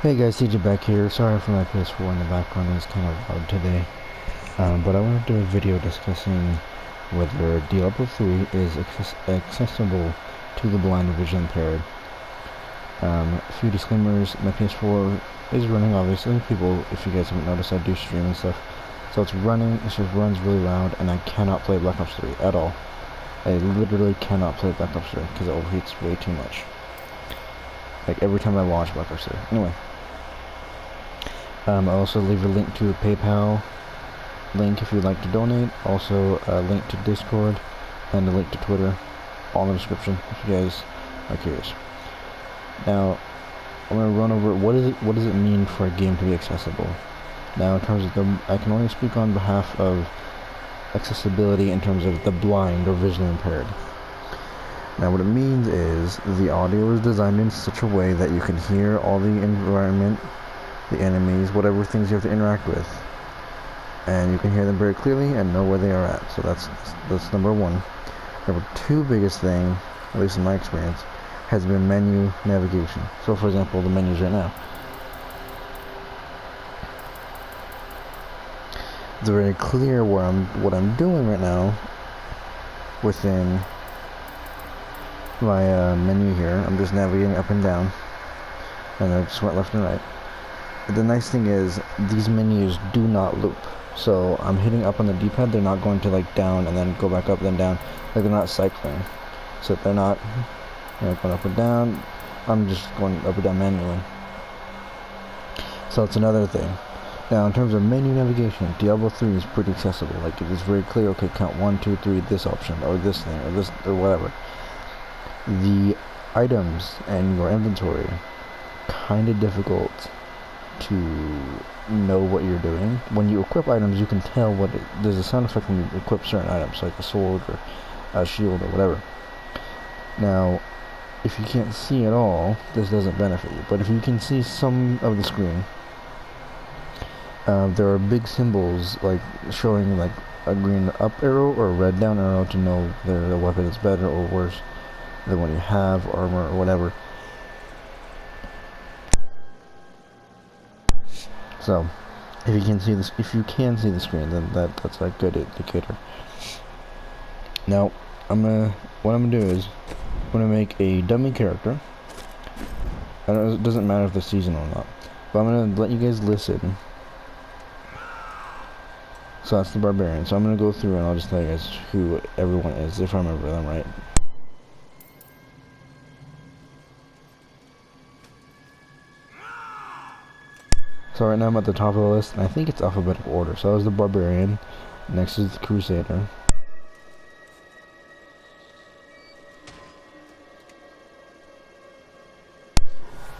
Hey guys, CJ back here. Sorry for my PS4 in the background, it's kind of loud today. But I wanted to do a video discussing whether Diablo 3 is accessible to the blind or visually impaired. A few disclaimers: my PS4 is running, obviously. People, if you guys haven't noticed, I do stream and stuff. So it's running, it just runs really loud, and I cannot play Black Ops 3 at all. I literally cannot play Black Ops 3 because it overheats way too much. Like every time I launch Black Ops 3. Anyway. I'll also leave a link to a PayPal link if you'd like to donate. Also a link to Discord and a link to Twitter, all in the description if you guys are curious. Now, I'm gonna run over what does it mean for a game to be accessible. Now, in terms of I can only speak on behalf of accessibility in terms of the blind or visually impaired. Now, what it means is the audio is designed in such a way that you can hear all the environment, the enemies, whatever things you have to interact with, and you can hear them very clearly and know where they are at. So that's number one. Number two biggest thing, at least in my experience, has been menu navigation. So for example, the menus right now, it's very clear what I'm doing right now within my menu here. I'm just navigating up and down, and I just went left and right. The nice thing is these menus do not loop, so I'm hitting up on the D-pad. They're not going to like down and then go back up then down, like they're not cycling, so they're not going up and down. I'm just going up and down manually, so it's another thing. Now in terms of menu navigation, Diablo 3 is pretty accessible. Like it is very clear. Okay, count 1, 2, 3, this option or this thing or this or whatever. The items and your inventory kind of difficult to know what you're doing. When you equip items, you can tell there's a sound effect when you equip certain items, like a sword or a shield or whatever. Now, if you can't see at all, this doesn't benefit you. But if you can see some of the screen, there are big symbols like showing like a green up arrow or a red down arrow to know whether the weapon is better or worse than what you have, armor or whatever. So, if you can see the screen, then that's a good indicator. Now, what I'm gonna do is I'm gonna make a dummy character. It doesn't matter if they're seasonal or not, but I'm gonna let you guys listen. So that's the barbarian. So I'm gonna go through and I'll just tell you guys who everyone is, if I remember them right. So right now I'm at the top of the list, and I think it's alphabetical order. So I was the barbarian, next is the crusader,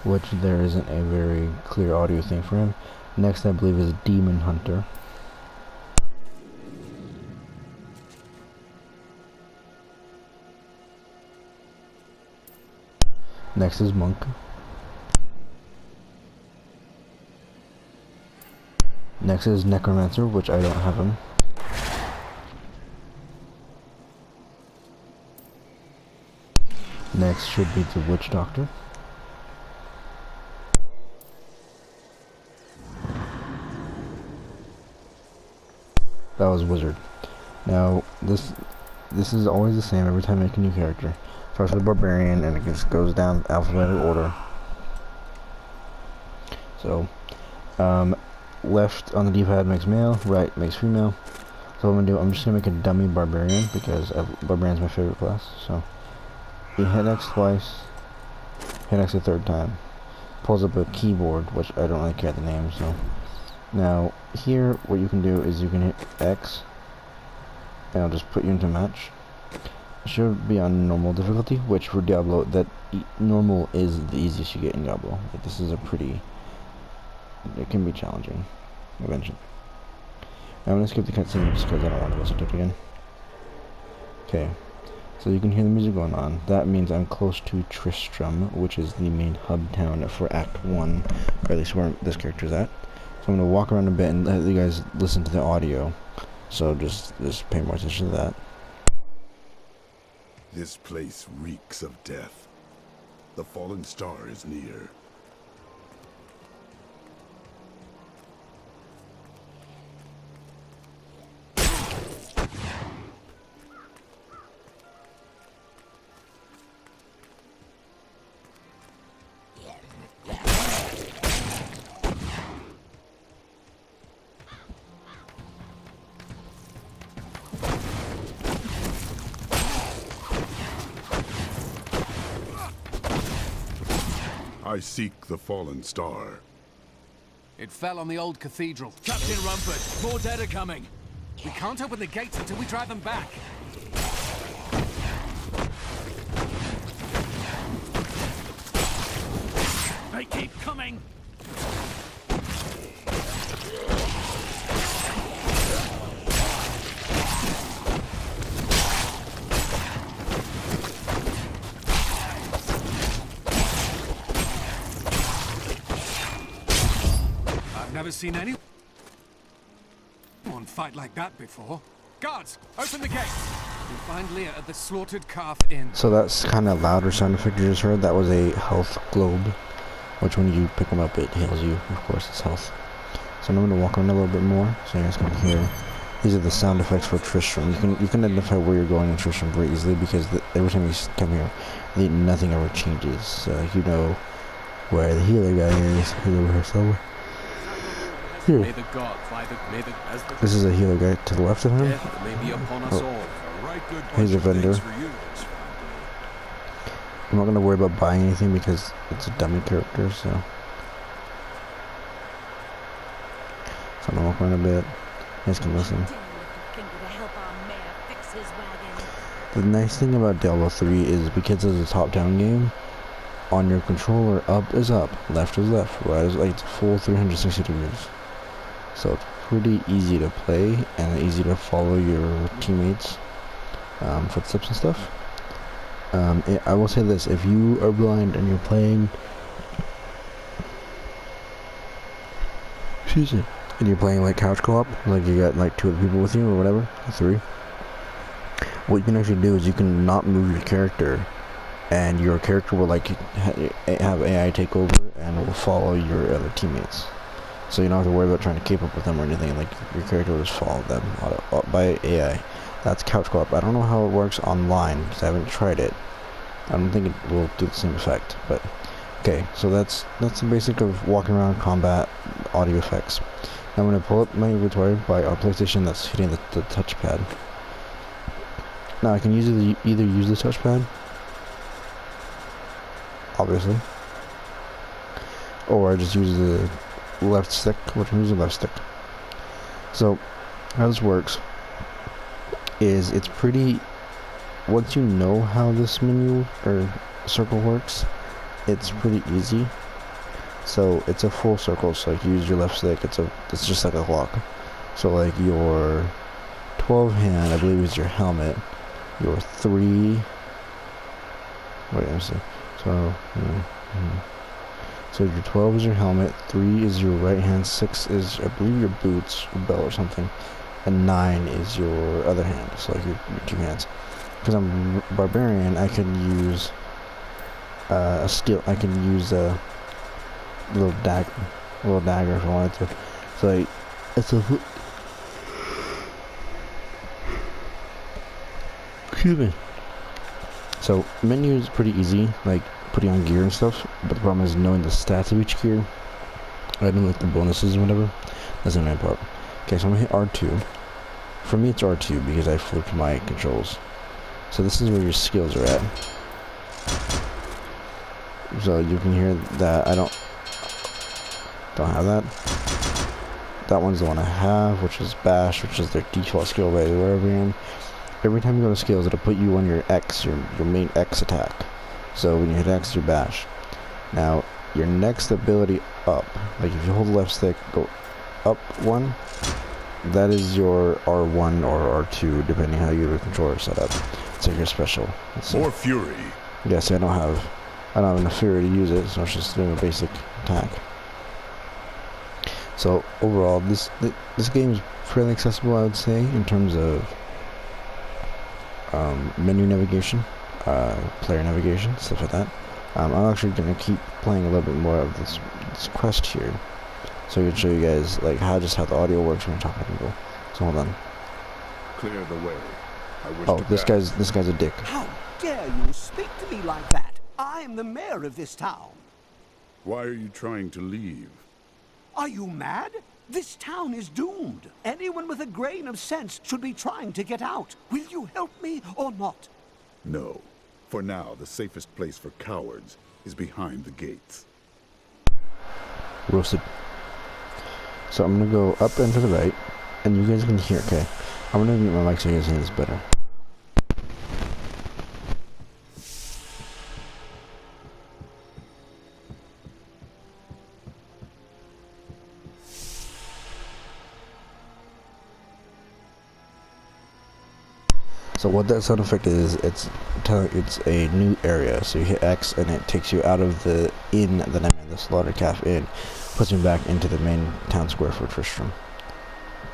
which there isn't a very clear audio thing for him. Next I believe is demon hunter. Next is monk. Next is necromancer, which I don't have him. Next should be the witch doctor. That was wizard. Now this is always the same every time I make a new character. Starts with barbarian and it just goes down alphabetical order. So left on the D-pad makes male, right makes female. So what I'm gonna do, I'm just gonna make a dummy barbarian because barbarian's my favorite class. So you hit X twice, hit X a third time, pulls up a keyboard, which I don't really care the name. So now here, what you can do is you can hit X, and I'll just put you into match. It should be on normal difficulty, which for Diablo, normal is the easiest you get in Diablo. But this is it can be challenging eventually. I'm gonna skip the cutscene just because I don't want to listen to it again. Okay, so you can hear the music going on. That means I'm close to Tristram, which is the main hub town for Act 1, or at least where this character is at. So I'm gonna walk around a bit and let you guys listen to the audio. So just pay more attention to that. This place reeks of death. The fallen star is near. I seek the fallen star. It fell on the old cathedral. Captain Rumford, more dead are coming. We can't open the gates until we drive them back. They keep coming. I've never seen anyone fight like that before. Guards, open the gate. We find Leah at the Slaughtered Calf Inn. So that's kind of louder sound effect you just heard. That was a health globe, which when you pick them up, it heals you. Of course, it's health. So I'm going to walk around a little bit more, so you guys can hear. These are the sound effects for Tristram. You can identify where you're going in Tristram very easily because every time you come here, nothing ever changes. So you know where the healer guy is. He's over here somewhere. Here. May the god, This is a healer guy to the left of him. may be upon us all. He's a vendor. I'm not going to worry about buying anything because it's a dummy character, so. I'm going to walk around a bit. You guys can listen. The nice thing about Diablo 3 is because it's a top-down game, on your controller, up is up, left is left, right is like it's full 360 degrees. So it's pretty easy to play and easy to follow your teammates' footsteps and stuff. I will say this: if you are blind and you're playing, excuse me, and you're playing like couch co-op, like you got like 2 other people with you or whatever, 3. What you can actually do is you can not move your character, and your character will like have AI take over and it will follow your other teammates. So you don't have to worry about trying to keep up with them or anything. Like your character will just follow them by AI. That's couch co-op. I don't know how it works online because I haven't tried it. I don't think it will do the same effect. But okay, so that's the basic of walking around, combat, audio effects. Now I'm going to pull up my inventory by our PlayStation that's hitting the touchpad. Now I can either use the touchpad, obviously, or I just use the left stick, which I'm using left stick. So how this works is it's pretty, once you know how this menu or circle works, it's pretty easy. So it's a full circle, so like you use your left stick, it's just like a clock. So like your 12 hand, I believe, is your helmet. Your 3, wait, let me see. So your 12 is your helmet, 3 is your right hand, 6 is, I believe, your boots, your belt or something, and 9 is your other hand, so like your 2 hands. Because I'm barbarian, I can use a steel, I can use a little dagger if I wanted to. So like, it's a, excuse me. So menu is pretty easy, like putting on gear and stuff, but the problem is knowing the stats of each gear. I don't like the bonuses or whatever. That's the main part. Okay, so I'm gonna hit R2. For me it's R2 because I flipped my controls. So this is where your skills are at. So you can hear that I don't have that. That one's the one I have, which is Bash, which is their default skill by wherever you're in. Every time you go to skills, it'll put you on your X, your main X attack. So when you hit X, you bash. Now, your next ability up, like if you hold the left stick, go up 1, that is your R1 or R2, depending how you have your controller set up. It's like your special. More fury. Yeah, see, I don't have enough fury to use it, so it's just doing a basic attack. So overall, this game is fairly accessible, I would say, in terms of menu navigation, player navigation, stuff like that. I'm actually going to keep playing a little bit more of this quest here, so I can show you guys like how the audio works when you're talking to people. So hold on. Clear the way. I wish Oh, to this guy's a dick. How dare you speak to me like that? I am the mayor of this town. Why are you trying to leave? Are you mad? This town is doomed. Anyone with a grain of sense should be trying to get out. Will you help me or not? No. For now, the safest place for cowards is behind the gates. Roasted. So I'm gonna go up and to the right, and you guys can hear. Okay, I'm gonna mute my mic so you guys hear this better. So what that sound effect is, it's a new area. So you hit X and it takes you out of the inn that I'm in, the Slaughter Calf Inn, puts me back into the main town square for Tristram.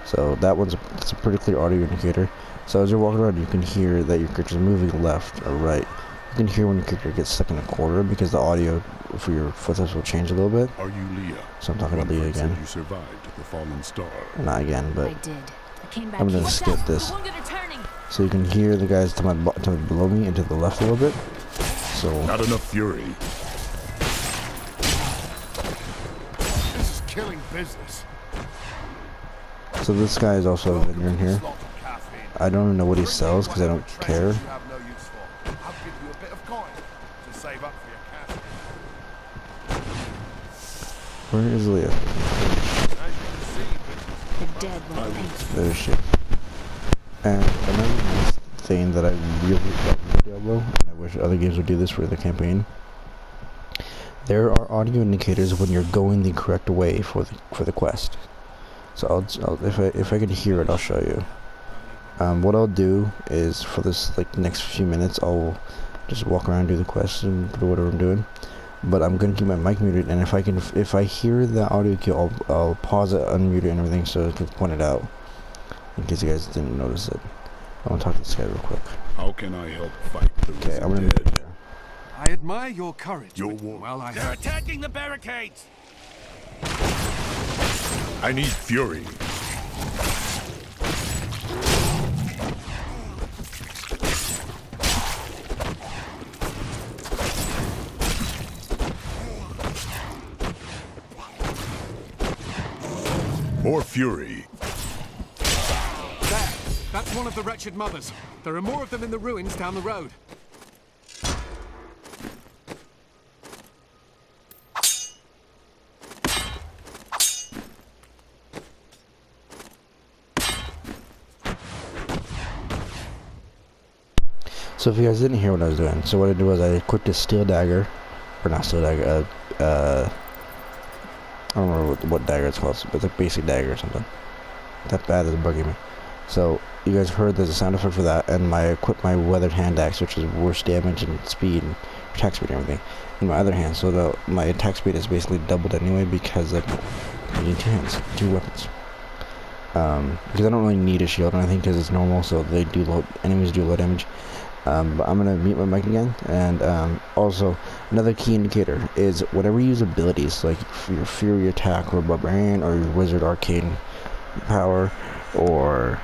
So that it's a pretty clear audio indicator. So as you're walking around, you can hear that your character's moving left or right. You can hear when your character gets stuck in a corner because the audio for your footsteps will change a little bit. Are you Leah? So I'm talking about Leah again. You survived the fallen star. Not again, but I did. I came back I'm gonna here. skip this. The wounded are turning. So you can hear the guys to my below me and to the left a little bit. So Not enough fury. This is killing business. So this guy is also a vendor in here. I don't even know what he sells because I don't care. I'll give you a bit of coin to save up for your cash. Where is Leah? The dead won't pay. There she is. And another nice thing that I really love in Diablo, and I wish other games would do this for the campaign, there are audio indicators when you're going the correct way for the quest. So if I can hear it, I'll show you. What I'll do is for this next few minutes, I'll just walk around and do the quest and do whatever I'm doing. But I'm gonna keep my mic muted, and if I hear the audio cue, I'll pause it, unmute it, and everything so I can point it out. In case you guys didn't notice it. I want to talk to this guy real quick. How can I help fight the Okay, I'm gonna dead? mute it there. I admire your courage. Your but, war. well, They're attacking the barricades! I need fury. More fury. There. That's one of the wretched mothers. There are more of them in the ruins down the road. So if you guys didn't hear what I was doing, so what I did was I equipped a steel dagger, or not steel dagger, I don't remember what dagger it's called, but it's a basic dagger or something. That bad is bugging me. So you guys heard there's a sound effect for that, and I equipped my weathered hand axe, which is worse damage and speed and attack speed and everything, in my other hand. So my attack speed is basically doubled anyway because I'm using two hands, two weapons. Because I don't really need a shield or anything because it's normal, so enemies do low damage. But I'm gonna mute my mic again, and also another key indicator is whenever you use abilities like your Fury attack or Barbarian or your Wizard Arcane power, or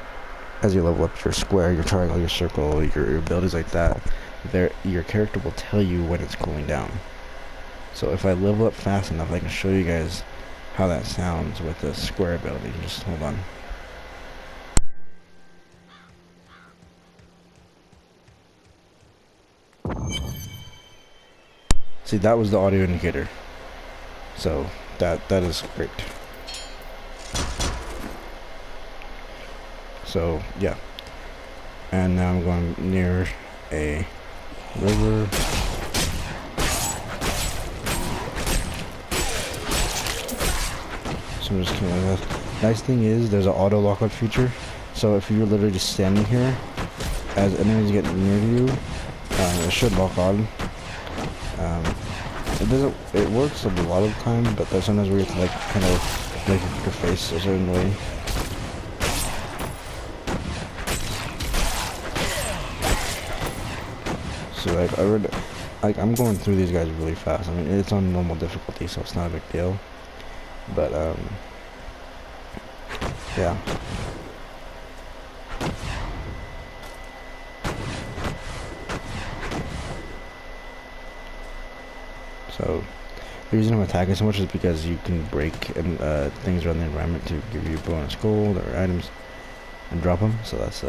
as you level up your square, your triangle, your circle, your abilities like that, your character will tell you when it's cooling down. So if I level up fast enough, I can show you guys how that sounds with the square ability. Just hold on. See, that was the audio indicator. So that is great. So yeah. And now I'm going near a river. So I'm just killing that. Nice thing is there's an auto lockout feature. So if you're literally just standing here, as enemies get near to you, it should lock on. It works a lot of the time, but there's sometimes where you have to kind of make your face a certain way. So I'm going through these guys really fast. I mean, it's on normal difficulty, so it's not a big deal. But yeah. So the reason I'm attacking so much is because you can break things around the environment to give you bonus gold or items and drop them. So that's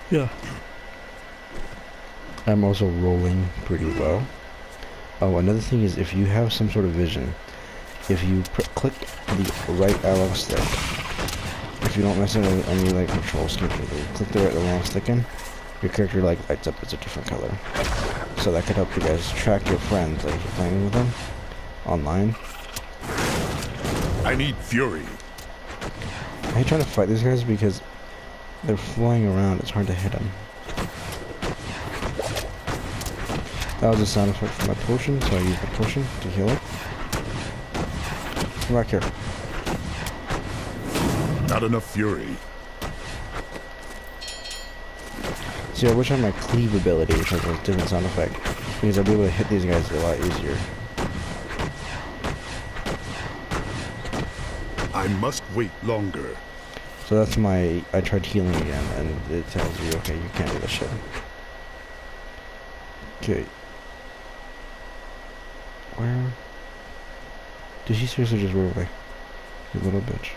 yeah. I'm also rolling pretty well. Oh, another thing is if you have some sort of vision, if you click the right analog stick, if you don't necessarily any like control scheme, click the right analog stick in, your character like lights up as a different color. So that could help you guys track your friends, like if you're playing with them online. I need fury. I hate trying to fight these guys because they're flying around. It's hard to hit them. That was a sound effect for my potion, so I used the potion to heal it. Come back here. Not enough fury. See, I wish I had my cleave ability, which has a different sound effect, because I'd be able to hit these guys a lot easier. I must wait longer. So that's my... I tried healing again, and it tells you, okay, you can't do this shit. Okay. Where... Did she seriously just run away? You little bitch.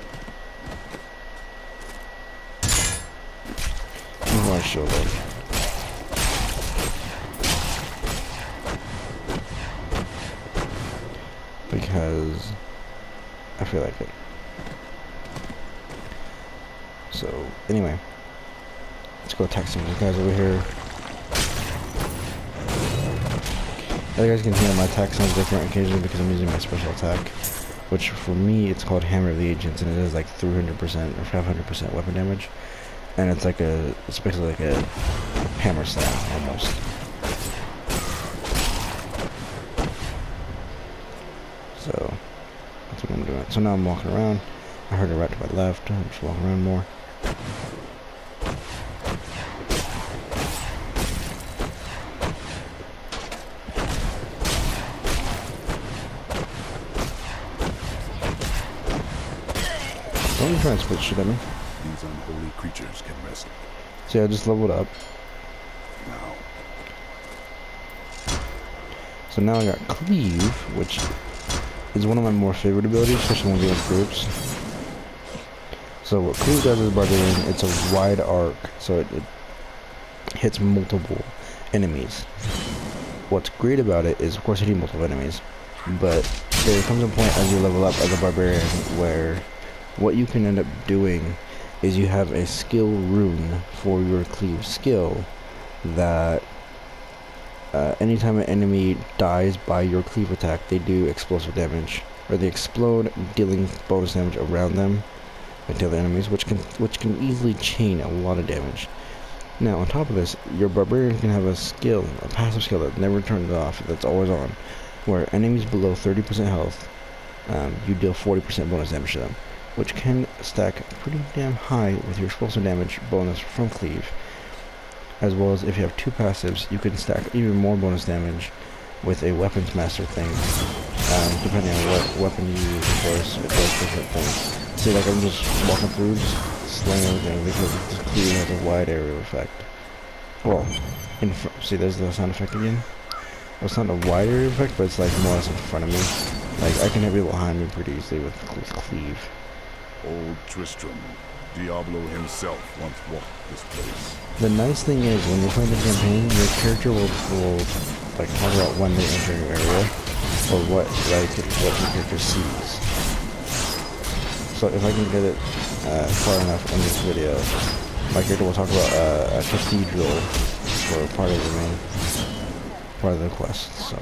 I'm gonna show that. Because I feel like it. So, anyway. Let's go attack some of these guys over here. As you guys can hear, my attack sounds different occasionally because I'm using my special attack. Which, for me, it's called Hammer of the Agents, and it is like 300% or 500% weapon damage. And it's like a, it's basically like a hammer slam, almost. So, that's what I'm doing. So now I'm walking around. I heard a rat to my left. I'm just walking around more. Don't you try and split shit at me. These unholy creatures can wrestle. See, I just leveled up. Now, So now I got Cleave, which is one of my more favorite abilities, especially when dealing with groups. So what Cleave does is Barbarian, it's a wide arc, so it hits multiple enemies. What's great about it is, of course, hitting multiple enemies, but there comes a point as you level up as a Barbarian where what you can end up doing is you have a skill rune for your Cleave skill that anytime an enemy dies by your Cleave attack, they do explosive damage, or they explode, dealing bonus damage around them to other enemies, which can easily chain a lot of damage. Now, on top of this, your Barbarian can have a skill, a passive skill that never turns off, that's always on, where enemies below 30% health, you deal 40% bonus damage to them, which can stack pretty damn high with your explosive damage bonus from Cleave. As well as if you have two passives, you can stack even more bonus damage with a weapons master thing. Depending on what weapon you use, of course, it does different things. See, like I'm just walking through, just slaying everything because this Cleave has a wide area effect. Well, see, there's the sound effect again. Well, it's not a wide area effect, but it's like more or less in front of me. Like I can have people behind me pretty easily with Cleave. old Tristram, Diablo himself once walked this place. The nice thing is, when you're playing the campaign, your character will like talk about when they enter your area, or what your character sees. So if I can get it far enough in this video, my character will talk about a cathedral for part of the quest. So.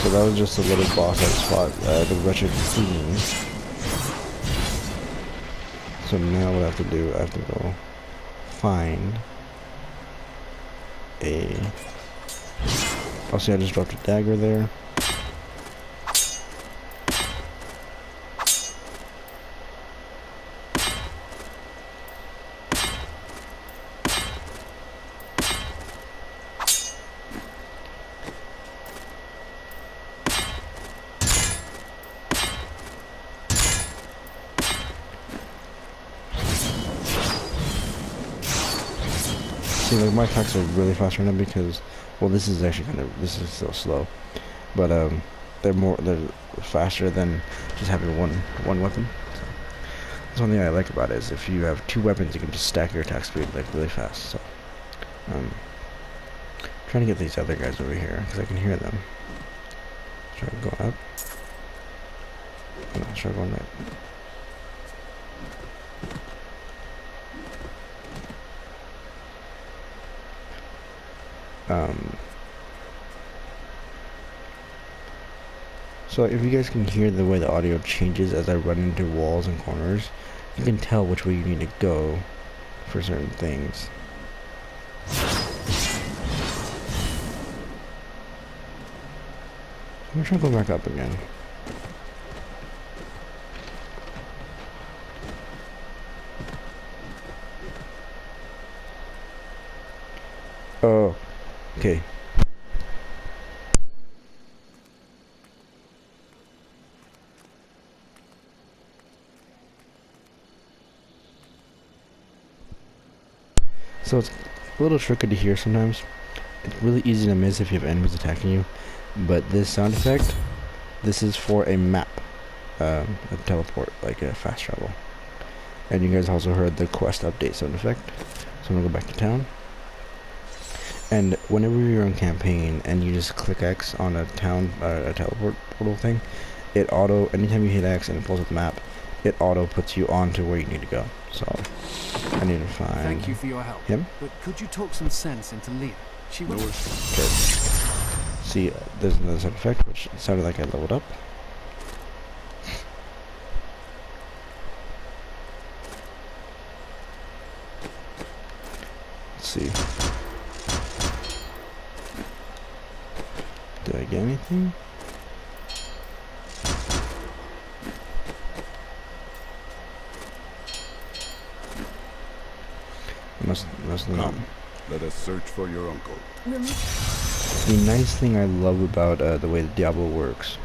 So that was just a little boss I fought, the Wretched Queen. So now what I have to do, I have to go find a... Oh, see, I just dropped a dagger there. See, like my attacks are really fast right now because, well, this is actually this is still slow, but they're faster than just having one weapon. So that's one thing I like about it, is if you have 2 weapons, you can just stack your attack speed like really fast. So, trying to get these other guys over here because I can hear them. Try going up. I'm not sure going right. So if you guys can hear the way the audio changes as I run into walls and corners, you can tell which way you need to go for certain things. I'm gonna try to go back up again. Oh, okay. So it's a little tricky to hear sometimes. It's really easy to miss if you have enemies attacking you. But this sound effect, this is for a map, a teleport, like a fast travel. And you guys also heard the quest update sound effect. So I'm gonna go back to town. And whenever you're on campaign and you just click X on a town, a teleport portal thing, it auto, anytime you hit X and it pulls up the map, it auto puts you on to where you need to go. So I need to find Thank you for your help. him. But could you talk some sense into Leah? She was. Okay. See, there's another sound effect, which sounded like I leveled up. Let's see. Did I get anything? Must not. Come, let us search for your uncle. The nice thing I love about the way that Diablo works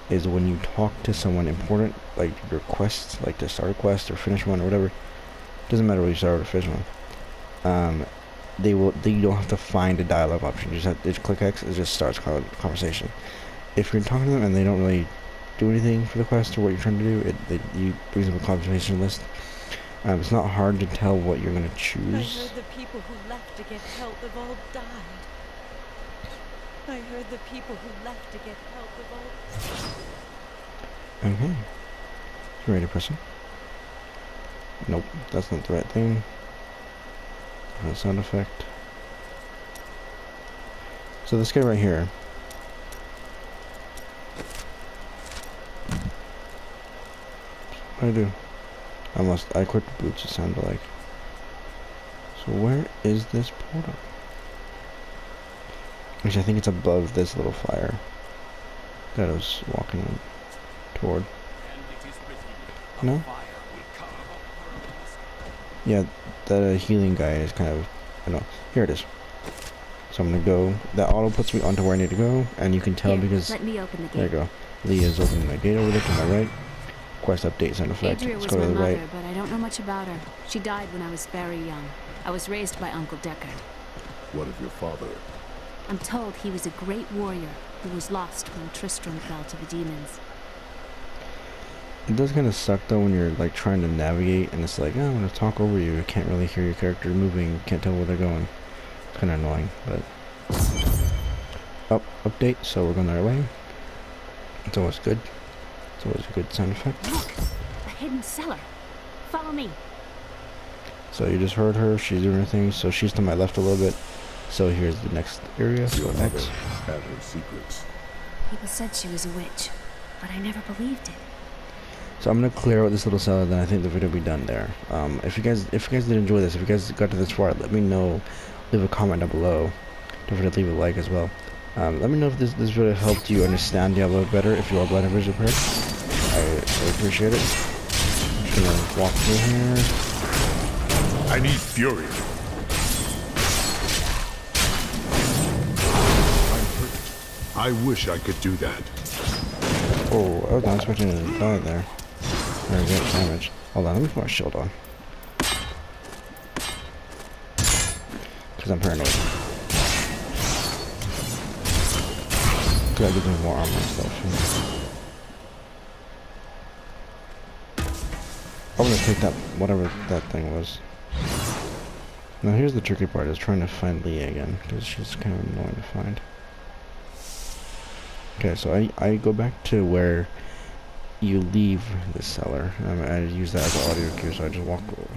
is when you talk to someone important, like your quests, like to start a quest or finish one or whatever. Doesn't matter whether you start or finish one. You don't have to find a dialogue option. You just click X. It just starts conversation. If you're talking to them and they don't really do anything for the quest or what you're trying to do, you brings up a conversation list. It's not hard to tell what you're gonna I choose. heard the people who left to get help have all died. I heard the people who left to get help have all... Okay. Ready to press it? Nope, that's not the right thing. Different sound effect. So this guy right here. What do I do? I equipped boots, it sounded like. So where is this portal? Which I think it's above this little fire that I was walking toward. No? Yeah, the healing guy is kind of, I don't know. Here it is. So I'm gonna go. That auto puts me onto where I need to go, and you can tell because let me open the gate. there you go. Leah's opening the gate over there to my right. Quest update sound effect. Adria Let's was go my to the mother, right. but I don't know much about her. She died when I was very young. I was raised by Uncle Deckard. What of your father? I'm told he was a great warrior who was lost when Tristram fell to the demons. It does kind of suck though when you're like trying to navigate and it's like, oh, I'm gonna talk over you. You can't really hear your character moving. Can't tell where they're going. It's kind of annoying, but update. So we're going the right way. It's always good. It's always a good sound effect. Look, a hidden cellar. Follow me. So you just heard her. She's doing her thing. So she's to my left a little bit. So here's the next area. So Your mother next. had her secrets. People said she was a witch, but I never believed it. So I'm gonna clear out this little cellar, then I think the video will be done there. If you guys did enjoy this, if you guys got to this far, let me know. Leave a comment down below. Don't forget to leave a like as well. Let me know if this video helped you understand Diablo better. If you are blind and visually impaired, I appreciate it. I'm just gonna walk through here. I need fury. I'm hurt. I wish I could do that. Oh, I was not expecting to die there. Or get damage. Hold on, let me put my shield on. Because I'm paranoid. Because that gives me more armor and stuff. I'm gonna take that, whatever that thing was. Now here's the tricky part, is trying to find Leah again, because she's kind of annoying to find. Okay, so I go back to where you leave the cellar. I use that as an audio cue, so I just walk away.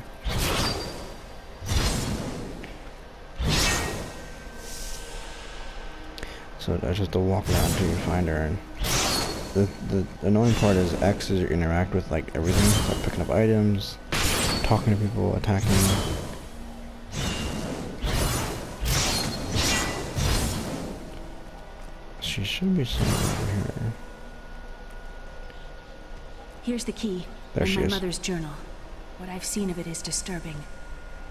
So I just to walk around until you find her. And the annoying part is X is you interact with like everything, like picking up items, talking to people, attacking. She should be somewhere over here. Here's the key. There and she my is. mother's journal. What I've seen of it is disturbing.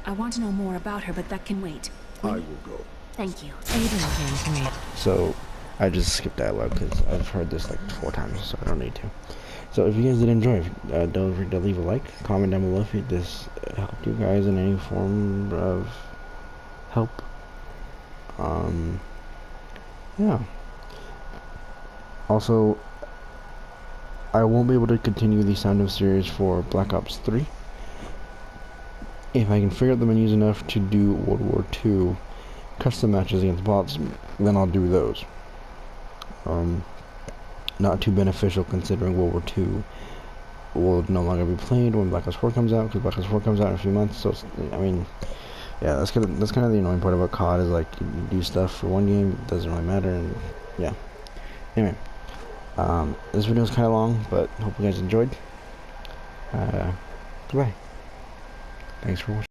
I want to know more about her, but that can wait. I will go. Thank you. Aiden came to me. So I just skipped dialogue because I've heard this like 4 times, so I don't need to. So if you guys did enjoy, don't forget to leave a like, comment down below if this helped you guys in any form of help. Yeah. Also, I won't be able to continue the Sound of series for Black Ops 3. If I can figure out the menus enough to do World War II custom matches against bots, then I'll do those. Not too beneficial considering World War II will no longer be played when Black Ops 4 comes out, because Black Ops 4 comes out in a few months. So I mean, yeah, that's kind of the annoying part about COD, is like you do stuff for one game, it doesn't really matter, and yeah. Anyway, this video is kind of long, but hope you guys enjoyed. Goodbye. Thanks for watching.